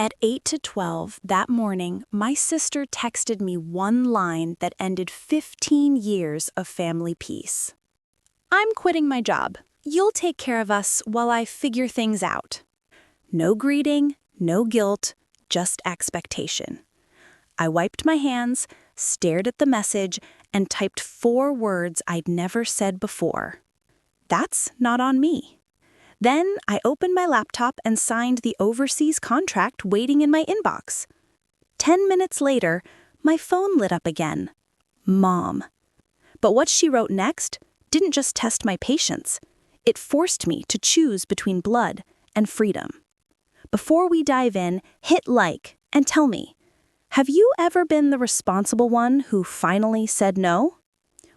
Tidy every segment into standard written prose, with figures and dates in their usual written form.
At 8 to 12 that morning, my sister texted me one line that ended 15 years of family peace. "I'm quitting my job. You'll take care of us while I figure things out." No greeting, no guilt, just expectation. I wiped my hands, stared at the message, and typed 4 words I'd never said before. "That's not on me." Then I opened my laptop and signed the overseas contract waiting in my inbox. 10 minutes later, my phone lit up again. Mom. But what she wrote next didn't just test my patience. It forced me to choose between blood and freedom. Before we dive in, hit like and tell me, have you ever been the responsible one who finally said no?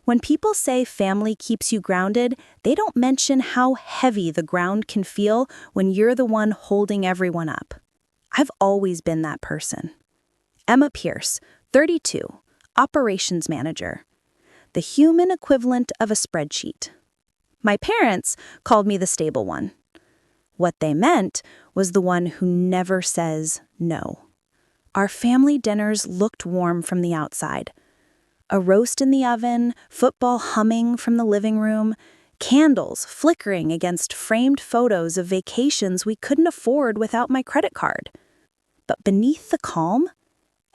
When people say family keeps you grounded, they don't mention how heavy the ground can feel when you're the one holding everyone up. I've always been that person. Emma Pierce, 32, operations manager. The human equivalent of a spreadsheet. My parents called me the stable one. What they meant was the one who never says no. Our family dinners looked warm from the outside. A roast in the oven, football humming from the living room, candles flickering against framed photos of vacations we couldn't afford without my credit card. But beneath the calm,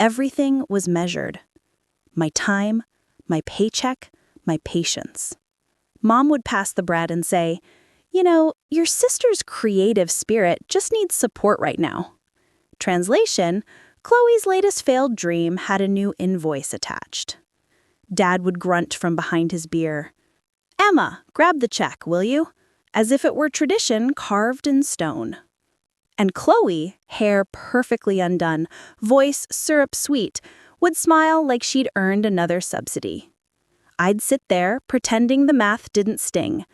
everything was measured. My time, my paycheck, my patience. Mom would pass the bread and say, "You know, your sister's creative spirit just needs support right now." Translation, Chloe's latest failed dream had a new invoice attached. Dad would grunt from behind his beer. "Emma, grab the check, will you?" As if it were tradition carved in stone. And Chloe, hair perfectly undone, voice syrup sweet, would smile like she'd earned another subsidy. I'd sit there, pretending the math didn't sting.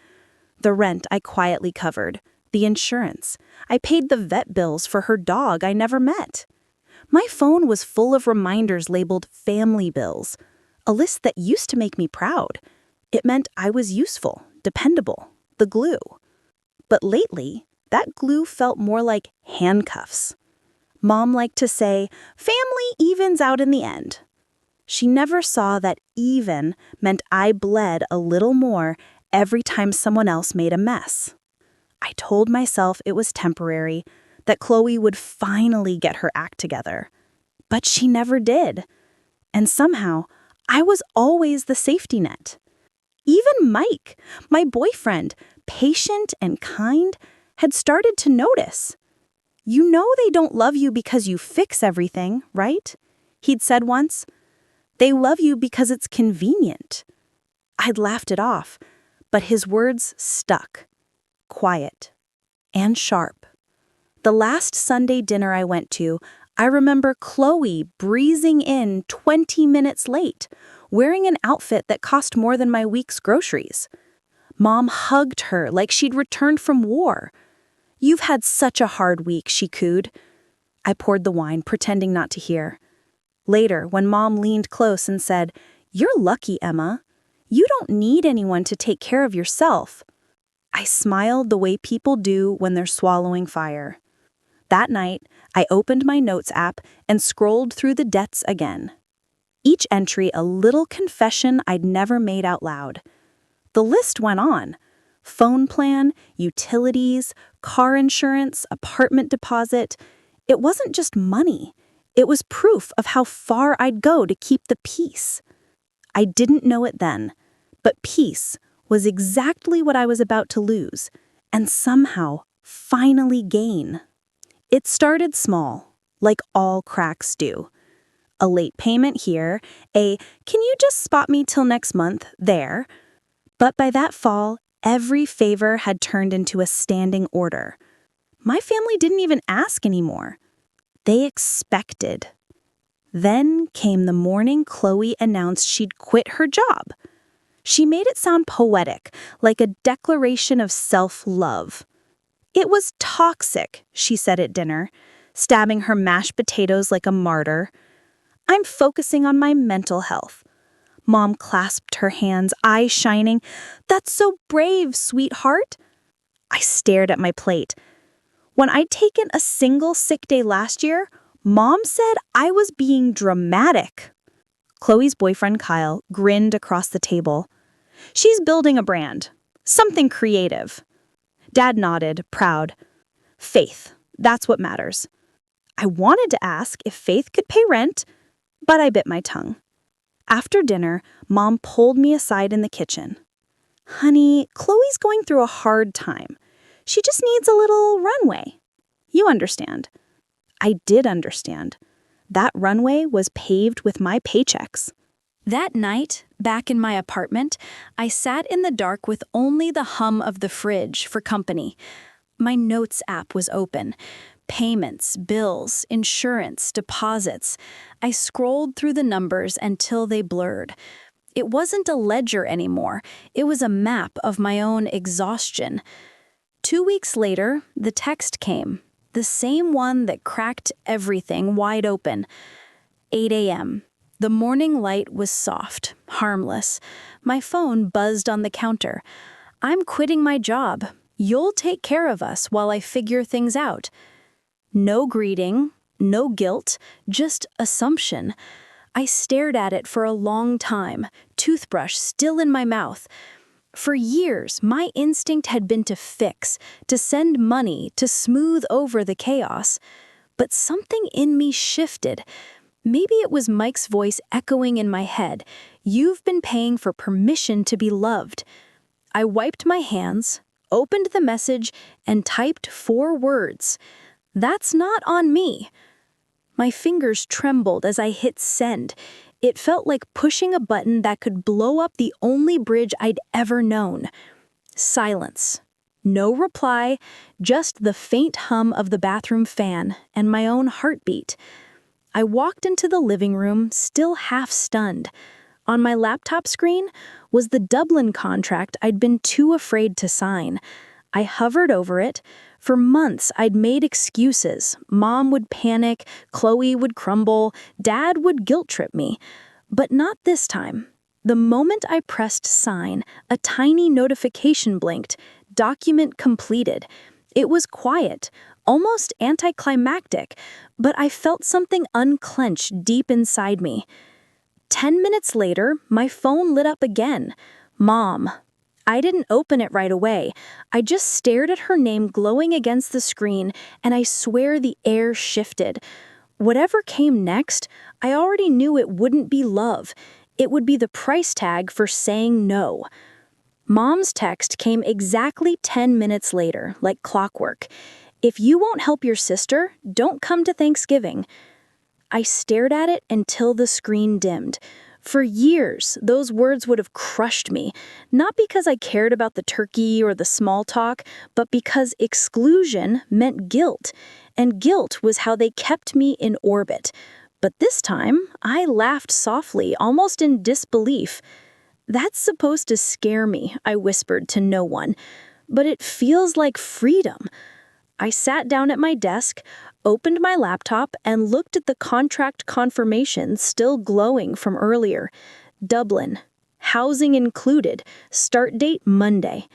The rent I quietly covered, the insurance. I paid the vet bills for her dog I never met. My phone was full of reminders labeled family bills. A list that used to make me proud. It meant I was useful, dependable, the glue. But lately, that glue felt more like handcuffs. Mom liked to say, "Family evens out in the end." She never saw that even meant I bled a little more every time someone else made a mess. I told myself it was temporary, that Chloe would finally get her act together. But she never did. And somehow, I was always the safety net. Even Mike, my boyfriend, patient and kind, had started to notice. "You know they don't love you because you fix everything, right?" He'd said once. "They love you because it's convenient." I'd laughed it off, but his words stuck. Quiet and sharp. The last Sunday dinner I went to, I remember Chloe breezing in 20 minutes late, wearing an outfit that cost more than my week's groceries. Mom hugged her like she'd returned from war. "You've had such a hard week," she cooed. I poured the wine, pretending not to hear. Later, when Mom leaned close and said, "You're lucky, Emma. You don't need anyone to take care of yourself." I smiled the way people do when they're swallowing fire. That night, I opened my notes app and scrolled through the debts again. Each entry a little confession I'd never made out loud. The list went on. Phone plan, utilities, car insurance, apartment deposit. It wasn't just money. It was proof of how far I'd go to keep the peace. I didn't know it then, but peace was exactly what I was about to lose, and somehow finally gain. It started small, like all cracks do. A late payment here, a "can you just spot me till next month" there. But by that fall, every favor had turned into a standing order. My family didn't even ask anymore. They expected. Then came the morning Chloe announced she'd quit her job. She made it sound poetic, like a declaration of self-love. "It was toxic," she said at dinner, stabbing her mashed potatoes like a martyr. "I'm focusing on my mental health." Mom clasped her hands, eyes shining. "That's so brave, sweetheart." I stared at my plate. When I'd taken a single sick day last year, Mom said I was being dramatic. Chloe's boyfriend Kyle grinned across the table. She's building a brand. Something creative. Dad nodded, proud. Faith, that's what matters. I wanted to ask if Faith could pay rent, but I bit my tongue. After dinner, Mom pulled me aside in the kitchen. Honey, Chloe's going through a hard time. She just needs a little runway. You understand. I did understand. That runway was paved with my paychecks. That night, back in my apartment, I sat in the dark with only the hum of the fridge for company. My notes app was open. Payments, bills, insurance, deposits. I scrolled through the numbers until they blurred. It wasn't a ledger anymore. It was a map of my own exhaustion. 2 weeks later, the text came. The same one that cracked everything wide open. 8 a.m. The morning light was soft, harmless. My phone buzzed on the counter. I'm quitting my job. You'll take care of us while I figure things out. No greeting, no guilt, just assumption. I stared at it for a long time, toothbrush still in my mouth. For years, my instinct had been to fix, to send money, to smooth over the chaos. But something in me shifted. Maybe it was Mike's voice echoing in my head. You've been paying for permission to be loved. I wiped my hands, opened the message, and typed 4 words. That's not on me. My fingers trembled as I hit send. It felt like pushing a button that could blow up the only bridge I'd ever known. Silence. No reply, just the faint hum of the bathroom fan and my own heartbeat. I walked into the living room, still half stunned. On my laptop screen was the Dublin contract I'd been too afraid to sign. I hovered over it. For months, I'd made excuses. Mom would panic, Chloe would crumble, Dad would guilt-trip me. But not this time. The moment I pressed sign, a tiny notification blinked. Document completed. It was quiet, almost anticlimactic, but I felt something unclench deep inside me. 10 minutes later, my phone lit up again. Mom. I didn't open it right away. I just stared at her name glowing against the screen, and I swear the air shifted. Whatever came next, I already knew it wouldn't be love. It would be the price tag for saying no. Mom's text came exactly 10 minutes later, like clockwork. If you won't help your sister, don't come to Thanksgiving. I stared at it until the screen dimmed. For years, those words would have crushed me, not because I cared about the turkey or the small talk, but because exclusion meant guilt, and guilt was how they kept me in orbit. But this time, I laughed softly, almost in disbelief. That's supposed to scare me, I whispered to no one, but it feels like freedom. I sat down at my desk, opened my laptop, and looked at the contract confirmation still glowing from earlier. Dublin. Housing included. Start date Monday.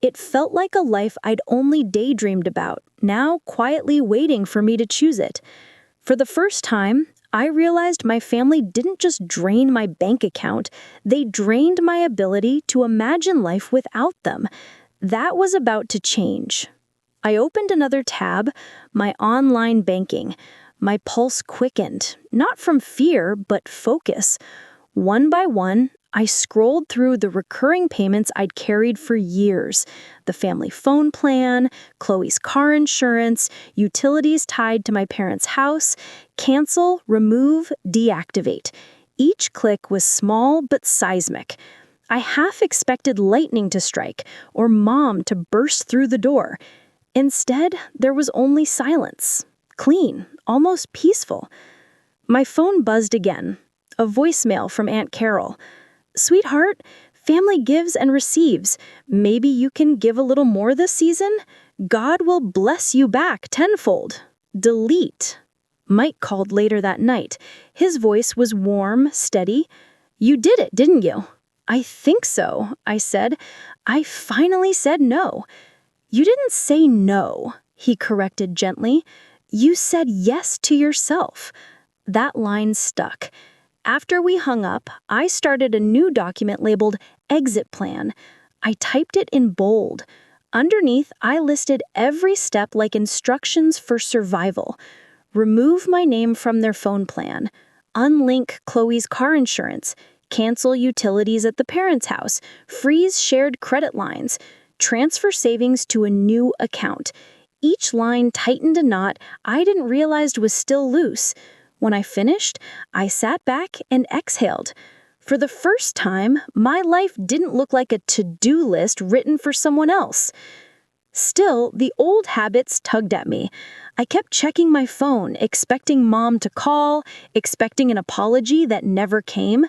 It felt like a life I'd only daydreamed about, now quietly waiting for me to choose it. For the first time, I realized my family didn't just drain my bank account, they drained my ability to imagine life without them. That was about to change. I opened another tab, my online banking. My pulse quickened, not from fear, but focus. One by one, I scrolled through the recurring payments I'd carried for years. The family phone plan, Chloe's car insurance, utilities tied to my parents' house, cancel, remove, deactivate. Each click was small but seismic. I half expected lightning to strike or Mom to burst through the door. Instead, there was only silence. Clean, almost peaceful. My phone buzzed again. A voicemail from Aunt Carol. Sweetheart, family gives and receives. Maybe you can give a little more this season? God will bless you back tenfold. Delete. Mike called later that night. His voice was warm, steady. You did it, didn't you? I think so, I said. I finally said no. You didn't say no, he corrected gently. You said yes to yourself. That line stuck. After we hung up, I started a new document labeled Exit Plan. I typed it in bold. Underneath, I listed every step like instructions for survival. Remove my name from their phone plan. Unlink Chloe's car insurance. Cancel utilities at the parents' house. Freeze shared credit lines. Transfer savings to a new account. Each line tightened a knot I didn't realize was still loose. When I finished, I sat back and exhaled. For the first time, my life didn't look like a to-do list written for someone else. Still, the old habits tugged at me. I kept checking my phone, expecting Mom to call, expecting an apology that never came.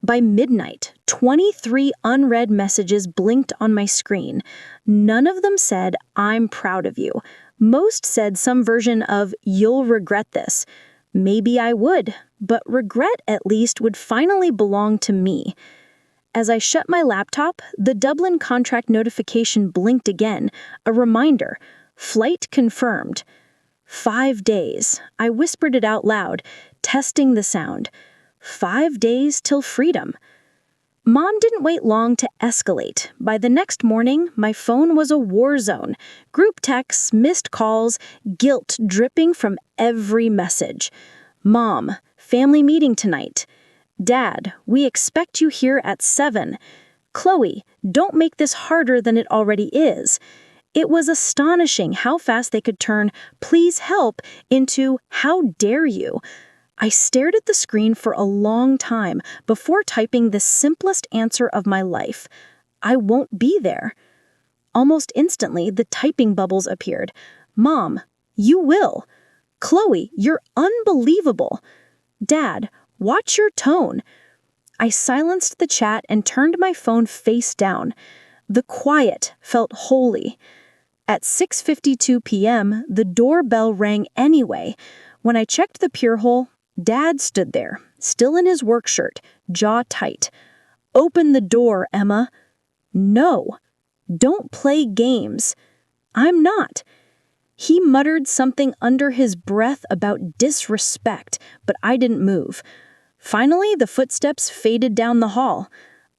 By midnight, 23 unread messages blinked on my screen. None of them said, "I'm proud of you." Most said some version of, "You'll regret this." Maybe I would, but regret at least would finally belong to me. As I shut my laptop, the Dublin contract notification blinked again, a reminder. Flight confirmed. 5 days. I whispered it out loud, testing the sound. 5 days till freedom. Mom didn't wait long to escalate. By the next morning, my phone was a war zone. Group texts, missed calls, guilt dripping from every message. Mom, family meeting tonight. Dad, we expect you here at 7. Chloe, don't make this harder than it already is. It was astonishing how fast they could turn "please help" into "how dare you." I stared at the screen for a long time before typing the simplest answer of my life. I won't be there. Almost instantly, the typing bubbles appeared. Mom, you will. Chloe, you're unbelievable. Dad, watch your tone. I silenced the chat and turned my phone face down. The quiet felt holy. At 6:52 p.m., the doorbell rang anyway. When I checked the Pure hole, Dad stood there, still in his work shirt, jaw tight. Open the door, Emma. No. Don't play games. I'm not. He muttered something under his breath about disrespect, but I didn't move. Finally, the footsteps faded down the hall.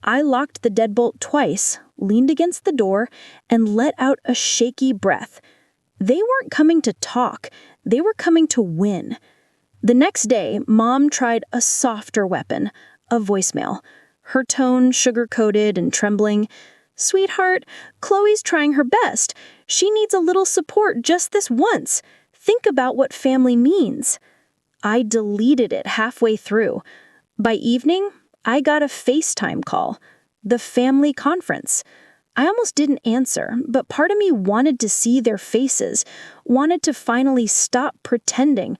I locked the deadbolt twice, leaned against the door, and let out a shaky breath. They weren't coming to talk. They were coming to win. The next day, Mom tried a softer weapon, a voicemail. Her tone sugar-coated and trembling. Sweetheart, Chloe's trying her best. She needs a little support just this once. Think about what family means. I deleted it halfway through. By evening, I got a FaceTime call. The family conference. I almost didn't answer, but part of me wanted to see their faces, wanted to finally stop pretending.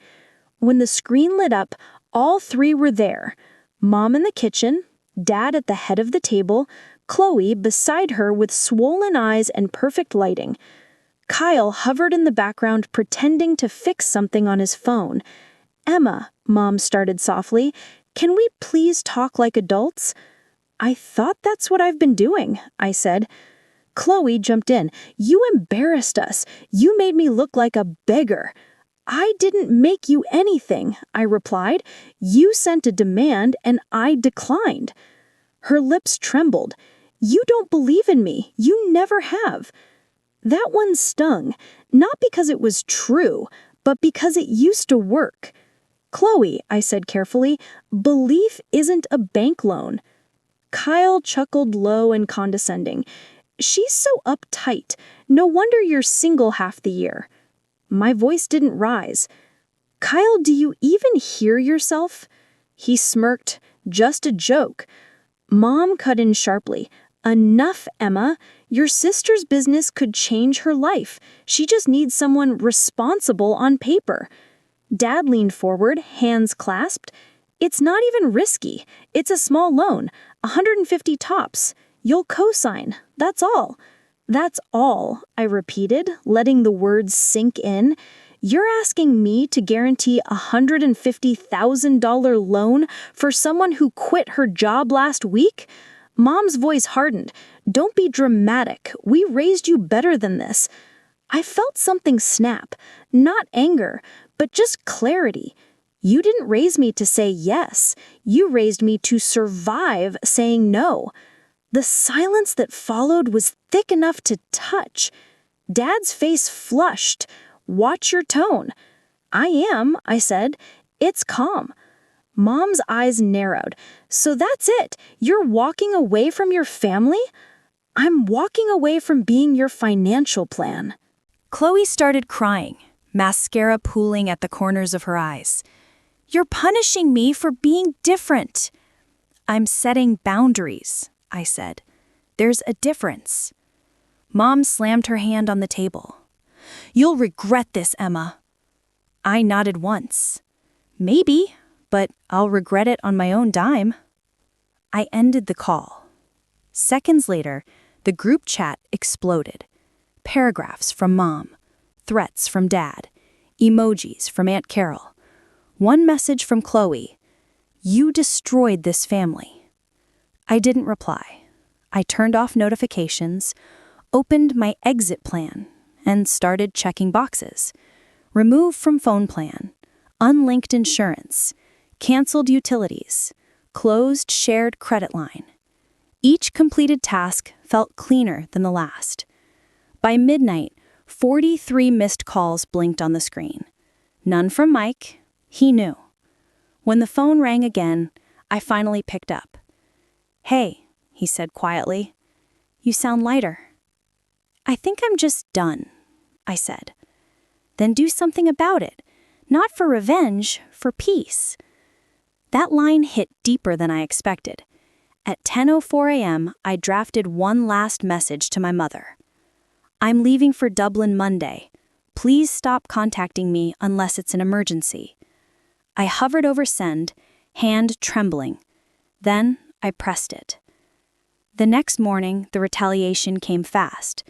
When the screen lit up, all 3 were there. Mom in the kitchen, Dad at the head of the table, Chloe beside her with swollen eyes and perfect lighting. Kyle hovered in the background pretending to fix something on his phone. Emma, Mom started softly, can we please talk like adults? I thought that's what I've been doing, I said. Chloe jumped in. You embarrassed us. You made me look like a beggar. I didn't make you anything, I replied. You sent a demand and I declined. Her lips trembled. You don't believe in me. You never have. That one stung, not because it was true, but because it used to work. Chloe, I said carefully, belief isn't a bank loan. Kyle chuckled low and condescending. She's so uptight. No wonder you're single half the year. My voice didn't rise. Kyle, do you even hear yourself? He smirked. Just a joke. Mom cut in sharply. Enough, Emma. Your sister's business could change her life. She just needs someone responsible on paper. Dad leaned forward, hands clasped. It's not even risky. It's a small loan, 150 tops. You'll co-sign. That's all. That's all, I repeated, letting the words sink in. You're asking me to guarantee a $150,000 loan for someone who quit her job last week? Mom's voice hardened. Don't be dramatic. We raised you better than this. I felt something snap, not anger, but just clarity. You didn't raise me to say yes. You raised me to survive saying no. The silence that followed was thick enough to touch. Dad's face flushed. Watch your tone. I am, I said. It's calm. Mom's eyes narrowed. So that's it. You're walking away from your family? I'm walking away from being your financial plan. Chloe started crying, mascara pooling at the corners of her eyes. You're punishing me for being different. I'm setting boundaries, I said. There's a difference. Mom slammed her hand on the table. You'll regret this, Emma. I nodded once. Maybe, but I'll regret it on my own dime. I ended the call. Seconds later, the group chat exploded. Paragraphs from Mom, threats from Dad, emojis from Aunt Carol. One message from Chloe. You destroyed this family. I didn't reply. I turned off notifications, opened my exit plan, and started checking boxes. Remove from phone plan, unlinked insurance, canceled utilities, closed shared credit line. Each completed task felt cleaner than the last. By midnight, 43 missed calls blinked on the screen. None from Mike. He knew. When the phone rang again, I finally picked up. Hey, he said quietly. You sound lighter. I think I'm just done, I said. Then do something about it. Not for revenge, for peace. That line hit deeper than I expected. At 10:04 a.m., I drafted one last message to my mother. I'm leaving for Dublin Monday. Please stop contacting me unless it's an emergency. I hovered over send, hand trembling. Then I pressed it. The next morning, the retaliation came fast.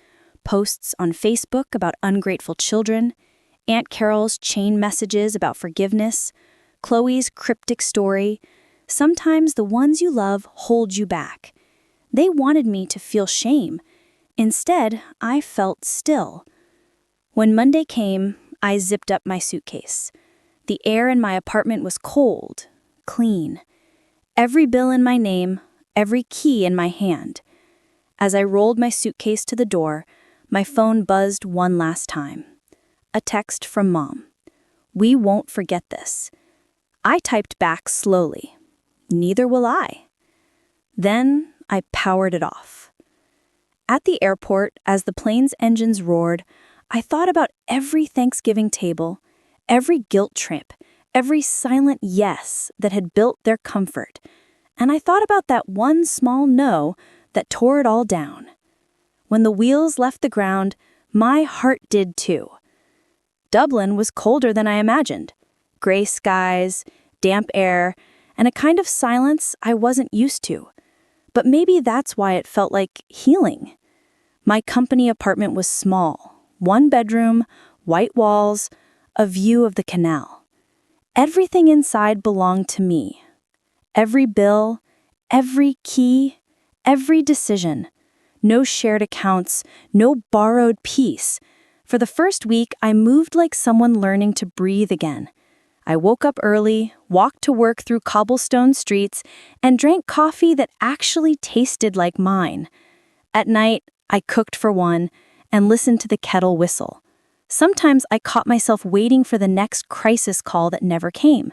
Posts on Facebook about ungrateful children, Aunt Carol's chain messages about forgiveness, Chloe's cryptic story. Sometimes the ones you love hold you back. They wanted me to feel shame. Instead, I felt still. When Monday came, I zipped up my suitcase. The air in my apartment was cold, clean. Every bill in my name, every key in my hand. As I rolled my suitcase to the door, my phone buzzed one last time. A text from Mom. We won't forget this. I typed back slowly. Neither will I. Then I powered it off. At the airport, as the plane's engines roared, I thought about every Thanksgiving table, every guilt trip, every silent yes that had built their comfort, and I thought about that one small no that tore it all down. When the wheels left the ground, my heart did too. Dublin was colder than I imagined. Gray skies, damp air, and a kind of silence I wasn't used to. But maybe that's why it felt like healing. My company apartment was small, one bedroom, white walls, a view of the canal. Everything inside belonged to me. Every bill, every key, every decision. No shared accounts, no borrowed peace. For the first week, I moved like someone learning to breathe again. I woke up early, walked to work through cobblestone streets, and drank coffee that actually tasted like mine. At night, I cooked for one and listened to the kettle whistle. Sometimes I caught myself waiting for the next crisis call that never came.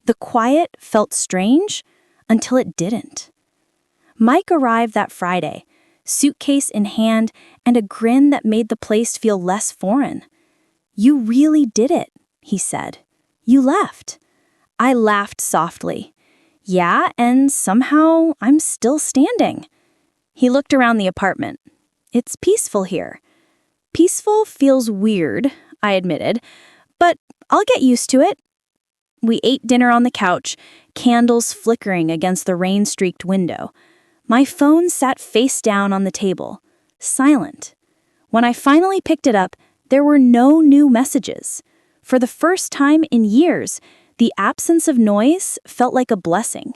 The quiet felt strange until it didn't. Mike arrived that Friday, suitcase in hand and a grin that made the place feel less foreign. You really did it, he said. You left. I laughed softly. Yeah, and somehow I'm still standing. He looked around the apartment. It's peaceful here. Peaceful feels weird, I admitted, but I'll get used to it. We ate dinner on the couch, candles flickering against the rain-streaked window. My phone sat face down on the table, silent. When I finally picked it up, there were no new messages. For the first time in years, the absence of noise felt like a blessing.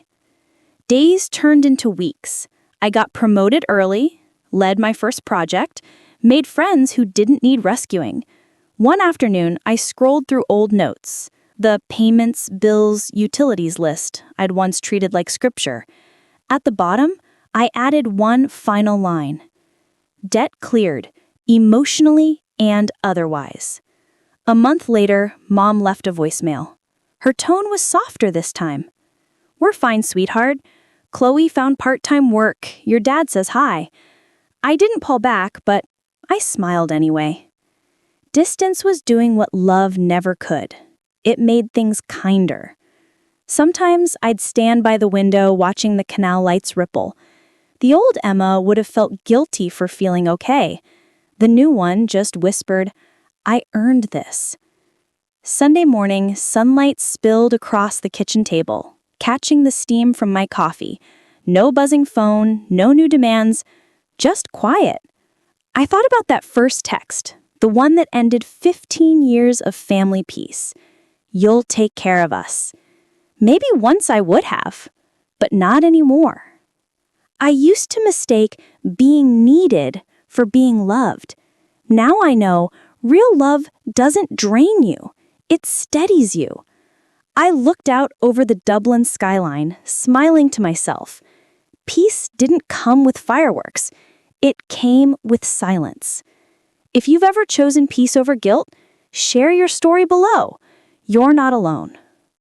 Days turned into weeks. I got promoted early, led my first project, made friends who didn't need rescuing. One afternoon, I scrolled through old notes, the payments, bills, utilities list I'd once treated like scripture. At the bottom, I added one final line. Debt cleared, emotionally and otherwise. A month later, Mom left a voicemail. Her tone was softer this time. We're fine, sweetheart. Chloe found part-time work. Your dad says hi. I didn't call back, but I smiled anyway. Distance was doing what love never could. It made things kinder. Sometimes I'd stand by the window watching the canal lights ripple. The old Emma would have felt guilty for feeling okay. The new one just whispered, I earned this. Sunday morning, sunlight spilled across the kitchen table, catching the steam from my coffee. No buzzing phone, no new demands, just quiet. I thought about that first text, the one that ended 15 years of family peace. You'll take care of us. Maybe once I would have, but not anymore. I used to mistake being needed for being loved. Now I know real love doesn't drain you. It steadies you. I looked out over the Dublin skyline, smiling to myself. Peace didn't come with fireworks. It came with silence. If you've ever chosen peace over guilt, share your story below. You're not alone.